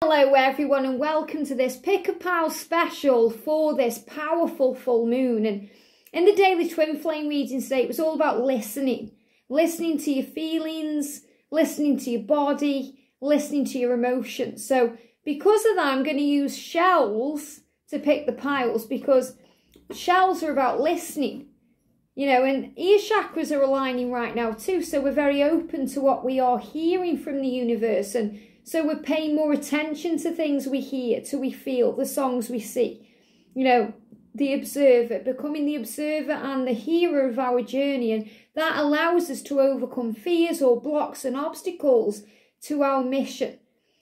Hello everyone and welcome to this Pick a Pal special for this powerful full moon. And in the daily twin flame reading today, it was all about listening. Listening to your feelings, listening to your body, listening to your emotions. So because of that, I'm going to use shells to pick the piles because shells are about listening. You know, and ear chakras are aligning right now too. So we're very open to what we are hearing from the universe. And so we're paying more attention to things we hear, to we feel, the songs we see. You know, the observer, becoming the observer and the hearer of our journey. And that allows us to overcome fears or blocks and obstacles to our mission.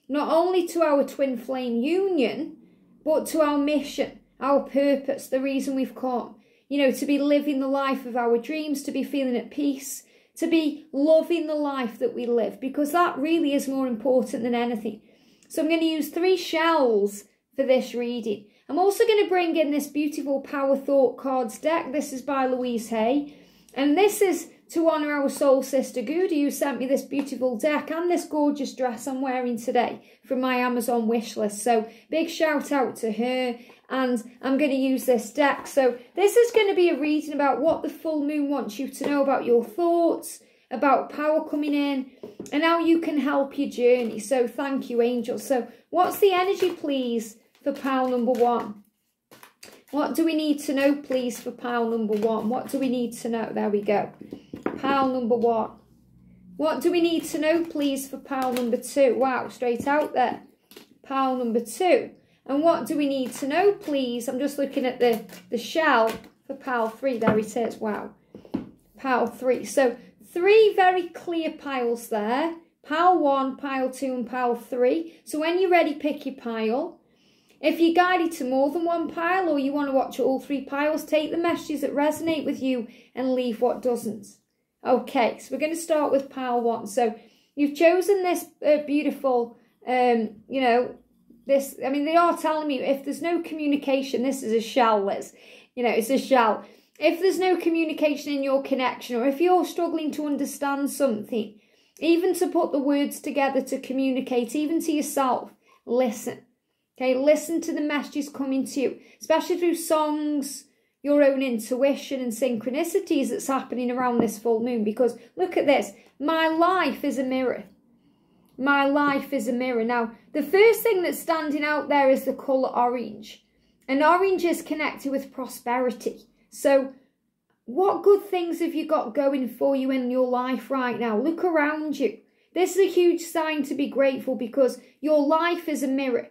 Not only to our twin flame union, but to our mission, our purpose, the reason we've come. You know, to be living the life of our dreams, to be feeling at peace, to be loving the life that we live, because that really is more important than anything. So I'm going to use 3 shells for this reading. I'm also going to bring in this beautiful Power Thought cards deck. This is by Louise, and this is to honour our soul sister Goody, who sent me this beautiful deck and this gorgeous dress I'm wearing today from my Amazon wish list. So big shout out to her, and I'm going to use this deck. So this is going to be a reading about what the full moon wants you to know about your thoughts, about power coming in, and how you can help your journey. So thank you, angels. So what's the energy, please, for pile number 1? What do we need to know, please, for pile number 1? What do we need to know? There we go. Pile number 1. What do we need to know, please, for pile number 2? Wow, straight out there. Pile number 2. And what do we need to know, please? I'm just looking at the shell for pile 3. There it is. Wow. Pile 3. So 3 very clear piles there. Pile 1, pile 2 and pile 3. So when you're ready, pick your pile. If you're guided to more than one pile or you want to watch all 3 piles, take the messages that resonate with you and leave what doesn't. Okay, so we're going to start with pile 1. So you've chosen this beautiful, you know, this, I mean, they are telling me if there's no communication, this is a shell, Liz. You know, it's a shell. If there's no communication in your connection, or if you're struggling to understand something, even to put the words together to communicate, even to yourself, listen. Okay, listen to the messages coming to you, especially through songs, your own intuition and synchronicities that's happening around this full moon. Because look at this, my life is a mirror. My life is a mirror. Now, the first thing that's standing out there is the colour orange. And orange is connected with prosperity. So what good things have you got going for you in your life right now? Look around you. This is a huge sign to be grateful because your life is a mirror.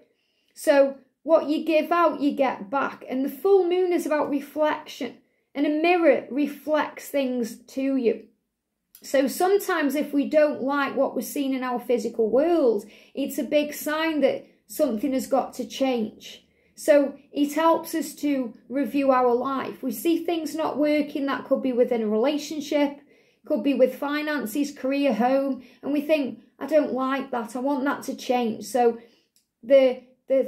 So what you give out, you get back. And the full moon is about reflection. And a mirror reflects things to you. So sometimes if we don't like what we're seeing in our physical world, it's a big sign that something has got to change. So it helps us to review our life. We see things not working, that could be within a relationship, could be with finances, career, home, and we think, I don't like that, I want that to change. So the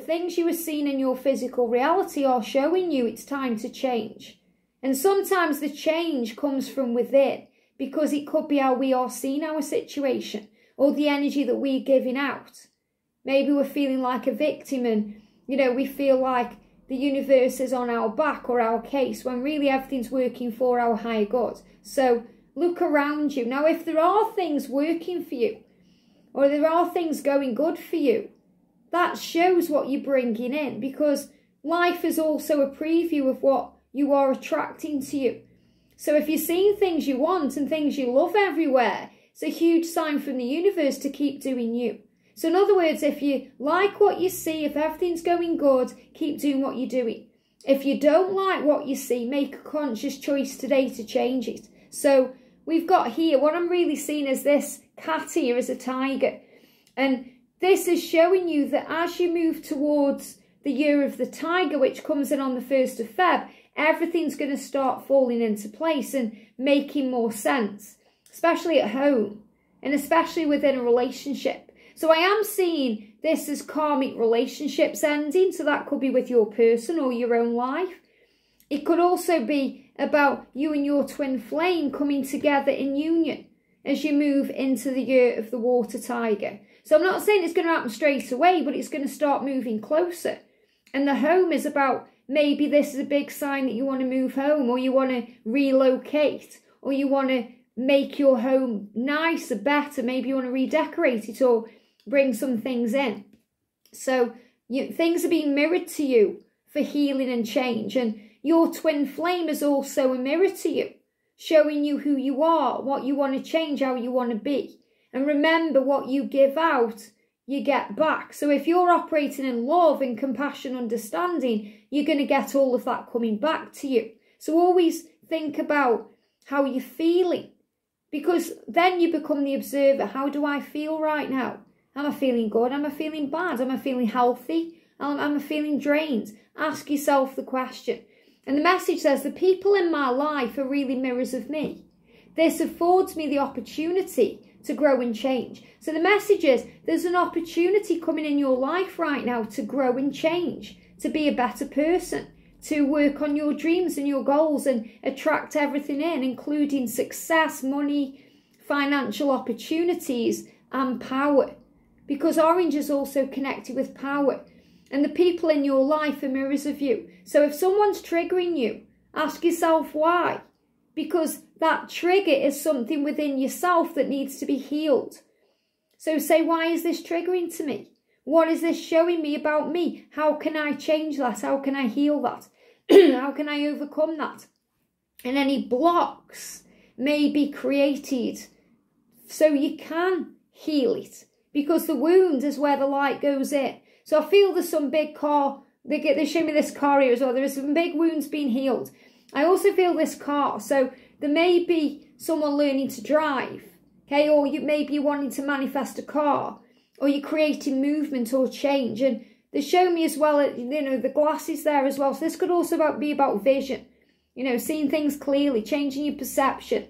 things you are seeing in your physical reality are showing you it's time to change. And sometimes the change comes from within, because it could be how we are seeing our situation or the energy that we're giving out. Maybe we're feeling like a victim and, you know, we feel like the universe is on our back or our case when really everything's working for our higher good. So look around you. Now, if there are things working for you or there are things going good for you, that shows what you're bringing in, because life is also a preview of what you are attracting to you. So if you're seeing things you want and things you love everywhere, it's a huge sign from the universe to keep doing you. So in other words, if you like what you see, if everything's going good, keep doing what you're doing. If you don't like what you see, make a conscious choice today to change it. So we've got here, what I'm really seeing is this cat here is a tiger. And this is showing you that as you move towards the year of the tiger, which comes in on the 1st of Feb, everything's going to start falling into place and making more sense, especially at home and especially within a relationship. So I am seeing this as karmic relationships ending. So that could be with your person or your own life. It could also be about you and your twin flame coming together in union as you move into the year of the water tiger. So I'm not saying it's going to happen straight away, but it's going to start moving closer. And the home is about, maybe this is a big sign that you want to move home, or you want to relocate, or you want to make your home nicer, better. Maybe you want to redecorate it or bring some things in. So things are being mirrored to you for healing and change. And your twin flame is also a mirror to you, showing you who you are, what you want to change, how you want to be. And remember, what you give out, you get back. So if you're operating in love and compassion, understanding, you're going to get all of that coming back to you. So always think about how you're feeling, because then you become the observer. How do I feel right now? Am I feeling good? Am I feeling bad? Am I feeling healthy? Am I feeling drained? Ask yourself the question. And the message says, the people in my life are really mirrors of me. This affords me the opportunity to grow and change. So the message is, there's an opportunity coming in your life right now to grow and change, to be a better person, to work on your dreams and your goals and attract everything in, including success, money, financial opportunities, and power. Because orange is also connected with power. And the people in your life are mirrors of you. So if someone's triggering you, ask yourself why. Because that trigger is something within yourself that needs to be healed. So say, why is this triggering to me? What is this showing me about me? How can I change that? How can I heal that? How can I overcome that? And any blocks may be created so you can heal it. Because the wound is where the light goes in. So I feel there's some big car, they show me this car here as well. There are some big wounds being healed. I also feel this car. So there may be someone learning to drive, okay? Or maybe you're wanting to manifest a car, or you're creating movement or change. And they show me as well, the glasses there as well. So this could also be about vision, seeing things clearly, changing your perception,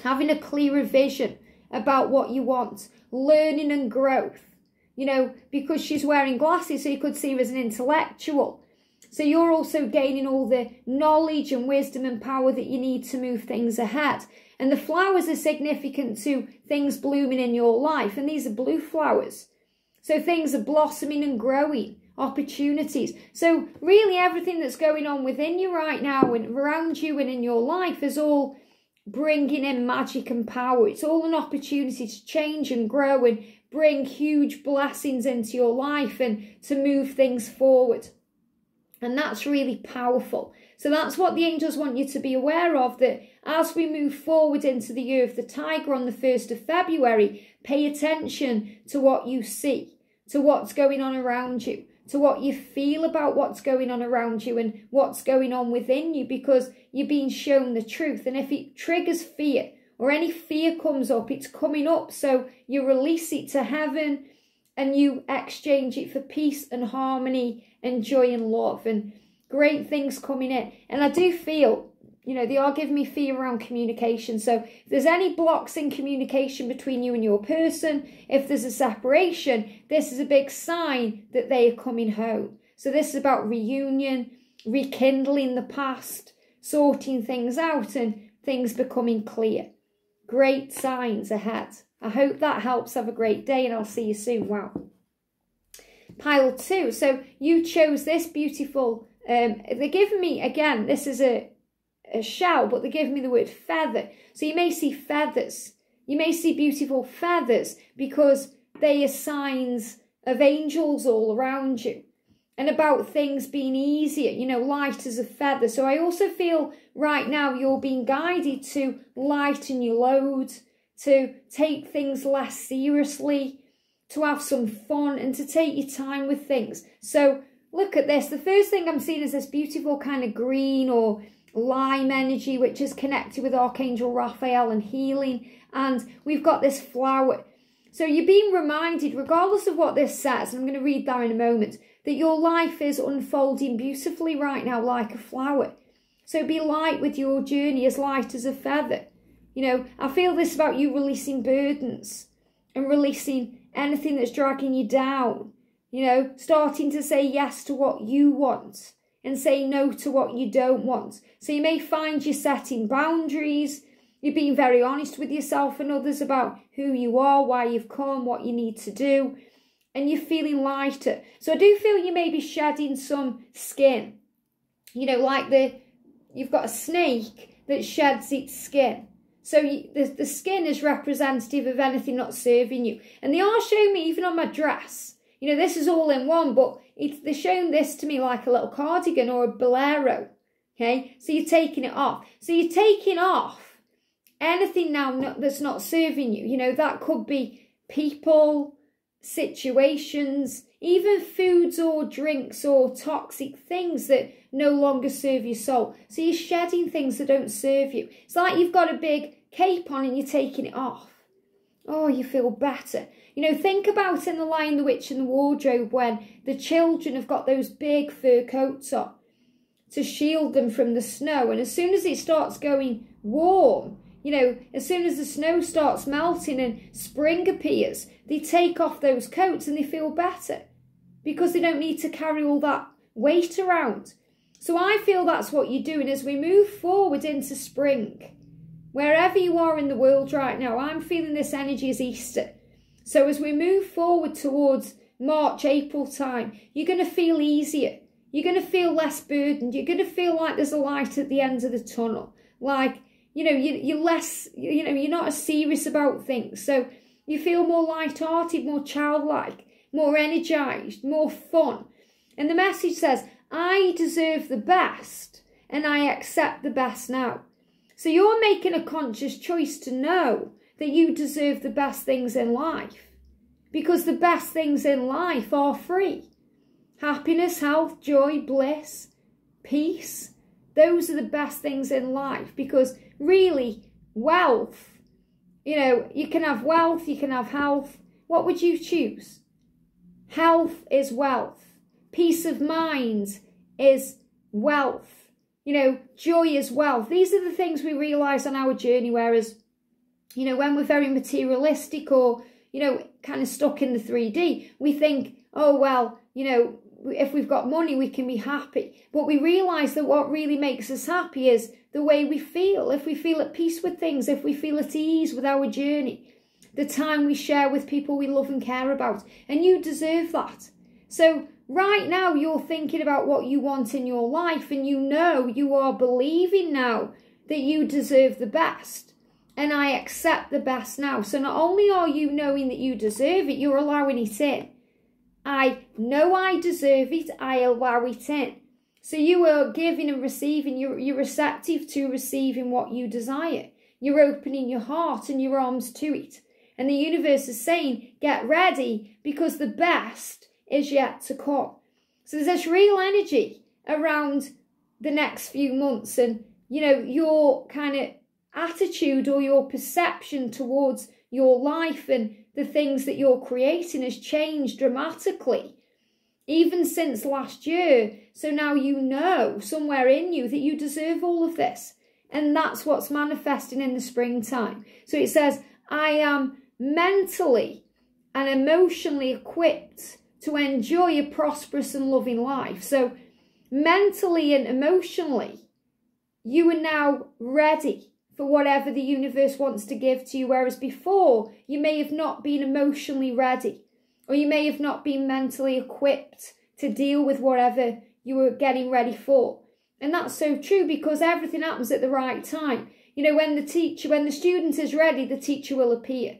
having a clearer vision about what you want, learning and growth. Because she's wearing glasses, so you could see her as an intellectual. So you're also gaining all the knowledge and wisdom and power that you need to move things ahead. And the flowers are significant to things blooming in your life. And these are blue flowers. So things are blossoming and growing, opportunities. So really everything that's going on within you right now and around you and in your life is all bringing in magic and power. It's all an opportunity to change and grow and bring huge blessings into your life and to move things forward. And that's really powerful. So that's what the angels want you to be aware of, that as we move forward into the year of the tiger on the 1st of February, pay attention to what you see, to what's going on around you, to what you feel about what's going on around you and what's going on within you, because you're being shown the truth. And if it triggers fear, or any fear comes up, it's coming up. So you release it to heaven and you exchange it for peace and harmony and joy and love and great things coming in. And I do feel, they are giving me fear around communication. So if there's any blocks in communication between you and your person, if there's a separation, this is a big sign that they are coming home. So this is about reunion, rekindling the past, sorting things out and things becoming clear. Great signs ahead. I hope that helps. Have a great day and I'll see you soon. Wow. Pile 2. So you chose this beautiful, they're giving me, again, this is a shell, but they're giving me the word feather. So you may see feathers. You may see beautiful feathers because they are signs of angels all around you. And about things being easier, light as a feather. So I also feel right now you're being guided to lighten your load, to take things less seriously, to have some fun and to take your time with things. So look at this. The first thing I'm seeing is this beautiful kind of green or lime energy, which is connected with Archangel Raphael and healing. And we've got this flower. So you're being reminded, regardless of what this says, and I'm going to read that in a moment, that your life is unfolding beautifully right now like a flower. So be light with your journey, as light as a feather. I feel this about you releasing burdens and releasing anything that's dragging you down. Starting to say yes to what you want and say no to what you don't want. So you may find you're setting boundaries, You're being very honest with yourself and others about who you are, why you've come, what you need to do. And you're feeling lighter. So I do feel you may be shedding some skin. You know, like you've got a snake that sheds its skin. So the skin is representative of anything not serving you. And they are showing me even on my dress. You know, this is all in one, but they're showing this to me like a little cardigan or a bolero. Okay, so you're taking it off. So you're taking off anything now that's not serving you. You know, that could be people, situations, even foods or drinks or toxic things that no longer serve your soul. So you're shedding things that don't serve you. It's like you've got a big cape on and you're taking it off. Oh, you feel better. You know, think about in The Lion, the Witch and the Wardrobe when the children have got those big fur coats on to shield them from the snow. And as soon as it starts going warm, you know, as soon as the snow starts melting and spring appears, they take off those coats and they feel better because they don't need to carry all that weight around. So I feel that's what you're doing as we move forward into spring. Wherever you are in the world right now, I'm feeling this energy as Easter. So as we move forward towards March, April time, you're going to feel easier. You're going to feel less burdened. You're going to feel like there's a light at the end of the tunnel. Like, you know, you're less, you know, you're not as serious about things. So you feel more light-hearted, more childlike, more energised, more fun. And the message says, I deserve the best and I accept the best now. So you're making a conscious choice to know that you deserve the best things in life. Because the best things in life are free. Happiness, health, joy, bliss, peace. Those are the best things in life. Because really, wealth, you know, you can have wealth, you can have health. What would you choose? Health is wealth. Peace of mind is wealth. You know, joy is wealth. These are the things we realise on our journey, whereas, you know, when we're very materialistic or, you know, kind of stuck in the 3D, we think, oh, well, you know, if we've got money, we can be happy. But we realise that what really makes us happy is the way we feel. If we feel at peace with things, if we feel at ease with our journey, the time we share with people we love and care about. And you deserve that. So right now you're thinking about what you want in your life and you know you are believing now that you deserve the best. And I accept the best now. So not only are you knowing that you deserve it, you're allowing it in. I know I deserve it, I allow it in. So you are giving and receiving, you're receptive to receiving what you desire. You're opening your heart and your arms to it. And the universe is saying, get ready because the best is yet to come. So there's this real energy around the next few months and, you know, your kind of attitude or your perception towards your life and the things that you're creating has changed dramatically, even since last year. So now you know somewhere in you that you deserve all of this. And that's what's manifesting in the springtime. So it says, I am mentally and emotionally equipped to enjoy a prosperous and loving life. So mentally and emotionally, you are now ready for whatever the universe wants to give to you. Whereas before, you may have not been emotionally ready, or you may have not been mentally equipped to deal with whatever you were getting ready for. And that's so true because everything happens at the right time. You know, when the student is ready, the teacher will appear.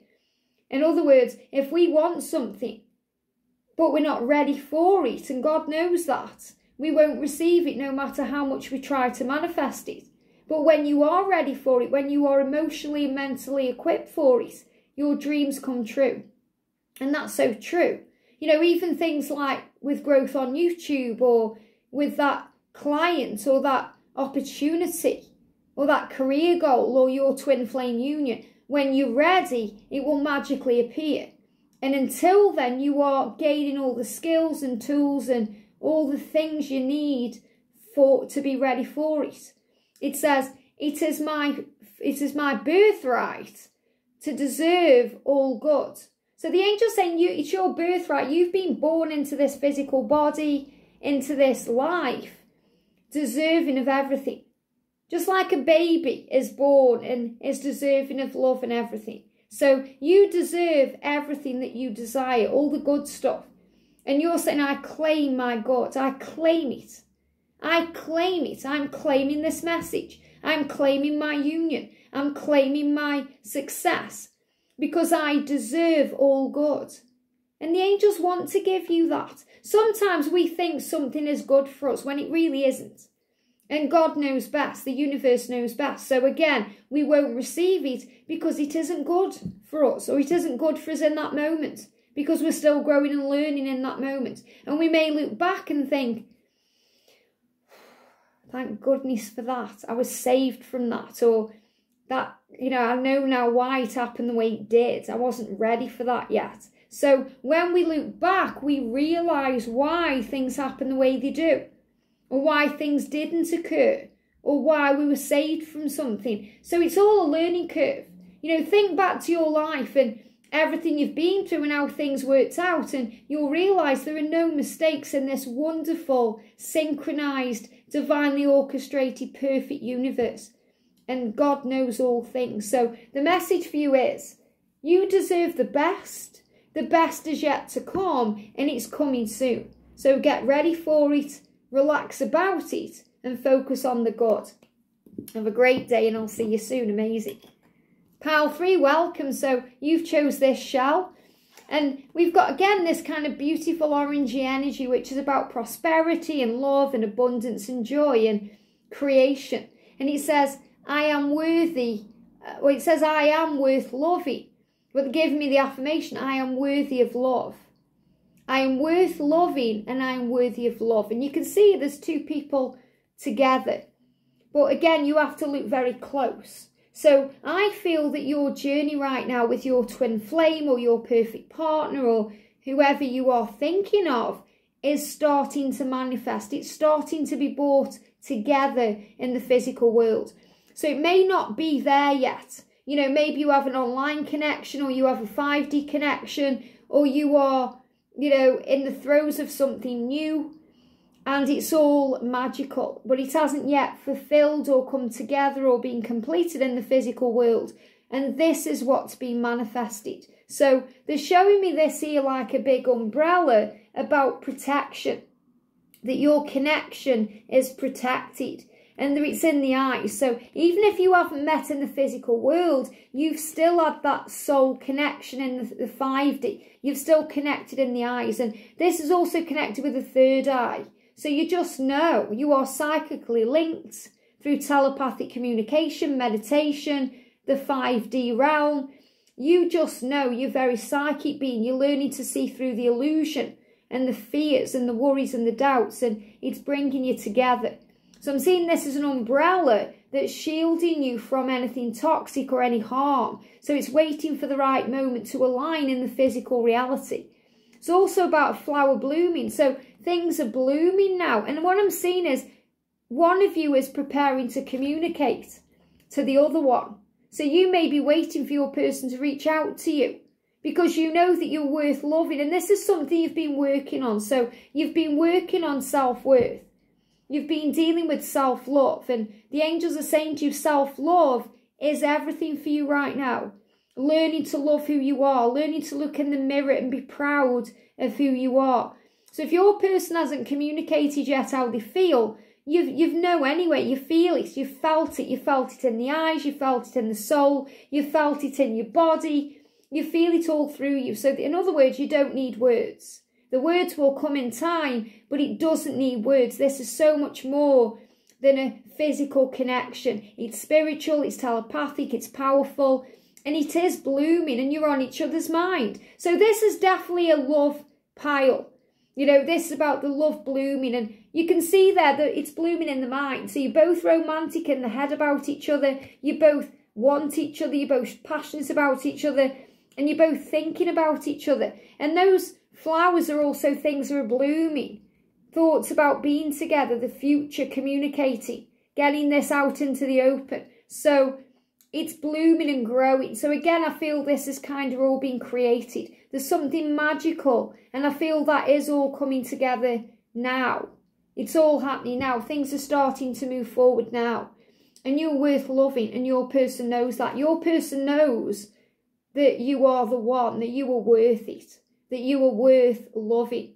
In other words, if we want something, but we're not ready for it, and God knows that, we won't receive it no matter how much we try to manifest it. But when you are ready for it, when you are emotionally and mentally equipped for it, your dreams come true. And that's so true. You know, even things like with growth on YouTube or with that client or that opportunity or that career goal or your twin flame union, when you're ready, it will magically appear. And until then, you are gaining all the skills and tools and all the things you need to be ready for it. It says, it is my birthright to deserve all good. So the angel's saying, it's your birthright. You've been born into this physical body, into this life, deserving of everything. Just like a baby is born and is deserving of love and everything. So you deserve everything that you desire, all the good stuff. And you're saying, I claim my God. I claim it. I claim it. I'm claiming this message. I'm claiming my union. I'm claiming my success because I deserve all good. And the angels want to give you that. Sometimes we think something is good for us when it really isn't. And God knows best. The universe knows best. So again, we won't receive it because it isn't good for us, or it isn't good for us in that moment because we're still growing and learning in that moment. And we may look back and think, thank goodness for that. I was saved from that. Or that, I know now why it happened the way it did. I wasn't ready for that yet. So when we look back, we realise why things happen the way they do. Or why things didn't occur. Or why we were saved from something. So it's all a learning curve. Think back to your life and everything you've been through and how things worked out. And you'll realise there are no mistakes in this wonderful, synchronised, divinely orchestrated, perfect universe. And God knows all things. So the message for you is, you deserve the best. The best is yet to come, and it's coming soon. So get ready for it, relax about it, and focus on the good. Have a great day, and I'll see you soon. Amazing. Pile 3, welcome. So you've chose this shell. And we've got, again, this kind of beautiful orangey energy, which is about prosperity and love and abundance and joy and creation. And it says, I am worthy. It says, I am worth loving. But give me the affirmation, I am worthy of love. I am worth loving and I am worthy of love. And you can see there's two people together. But again, you have to look very close. So I feel that your journey right now with your twin flame or your perfect partner or whoever you are thinking of is starting to manifest. It's starting to be brought together in the physical world. So it may not be there yet. Maybe you have an online connection or you have a 5D connection or you are, in the throes of something new and it's all magical, but it hasn't yet fulfilled or come together or been completed in the physical world. And this is what's been manifested. So they're showing me this here like a big umbrella about protection, that your connection is protected. And it's in the eyes. So even if you haven't met in the physical world, you've still had that soul connection in the 5D. You've still connected in the eyes. And this is also connected with the third eye. So you just know you are psychically linked through telepathic communication, meditation, the 5D realm. You just know you're very psychic being. You're learning to see through the illusion and the fears and the worries and the doubts. And it's bringing you together. So I'm seeing this as an umbrella that's shielding you from anything toxic or any harm. So it's waiting for the right moment to align in the physical reality. It's also about flower blooming. So things are blooming now. And what I'm seeing is one of you is preparing to communicate to the other one. So you may be waiting for your person to reach out to you because you know that you're worth loving. And this is something you've been working on. So you've been working on self-worth. You've been dealing with self-love, and the angels are saying to you, self-love is everything for you right now. Learning to love who you are, learning to look in the mirror and be proud of who you are. So if your person hasn't communicated yet how they feel, you know anyway, you feel it, you felt it in the eyes, you felt it in the soul, you felt it in your body, you feel it all through you. So in other words, you don't need words. The words will come in time, but it doesn't need words. This is so much more than a physical connection. It's spiritual, it's telepathic, it's powerful, and it is blooming, and you're on each other's mind. So this is definitely a love pile. This is about the love blooming, and you can see there that it's blooming in the mind. So you're both romantic in the head about each other, you both want each other, you're both passionate about each other, and you're both thinking about each other. And those flowers are also things that are blooming. Thoughts about being together, the future, communicating, getting this out into the open. So it's blooming and growing. So again, I feel this is kind of all being created. There's something magical. And I feel that is all coming together now. It's all happening now. Things are starting to move forward now. And you're worth loving, and your person knows that. Your person knows that you are the one, that you are worth it, that you are worth loving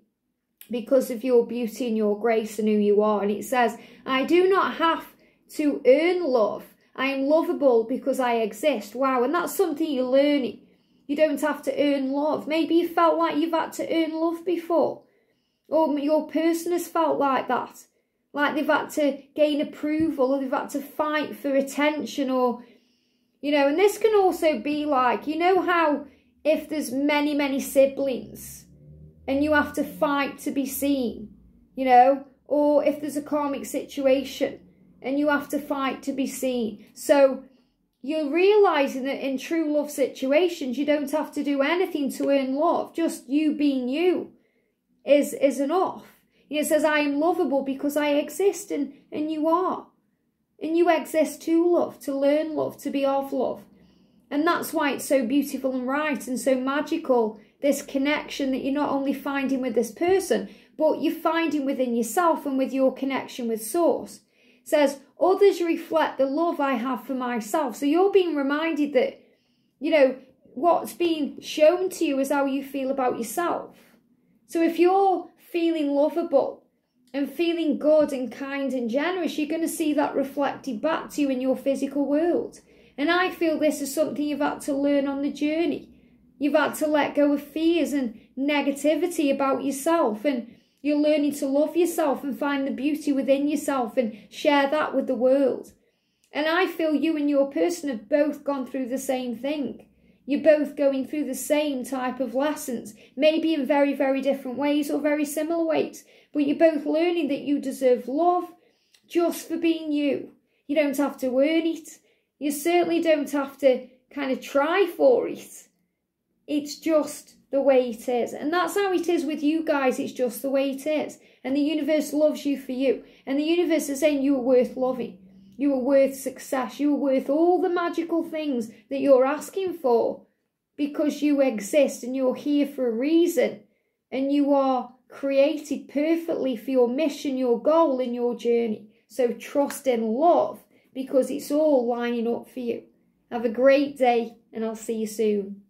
because of your beauty and your grace and who you are. And it says, I do not have to earn love. I am lovable because I exist. Wow, and that's something you're learning. You don't have to earn love. Maybe you felt like you've had to earn love before. Or your person has felt like that. Like they've had to gain approval, or they've had to fight for attention, or, you know, and this can also be like, you know how if there's many, many siblings and you have to fight to be seen, you know, or if there's a karmic situation and you have to fight to be seen. So you're realising that in true love situations, you don't have to do anything to earn love. Just you being you is enough. It says, I am lovable because I exist, and you are. And you exist to love, to learn love, to be of love. And that's why it's so beautiful and right and so magical, this connection that you're not only finding with this person, but you're finding within yourself and with your connection with Source. It says, others reflect the love I have for myself. So you're being reminded that, you know, what's being shown to you is how you feel about yourself. So if you're feeling lovable and feeling good and kind and generous, you're going to see that reflected back to you in your physical world. And I feel this is something you've had to learn on the journey. You've had to let go of fears and negativity about yourself, and you're learning to love yourself and find the beauty within yourself and share that with the world. And I feel you and your person have both gone through the same thing. You're both going through the same type of lessons, maybe in very, very different ways or very similar ways. But you're both learning that you deserve love just for being you. You don't have to earn it. You certainly don't have to kind of try for it. It's just the way it is. And that's how it is with you guys. It's just the way it is. And the universe loves you for you. And the universe is saying you are worth loving. You are worth success. You are worth all the magical things that you're asking for, because you exist and you're here for a reason. And you are created perfectly for your mission, your goal, and your journey. So trust in love, because it's all lining up for you. Have a great day, and I'll see you soon.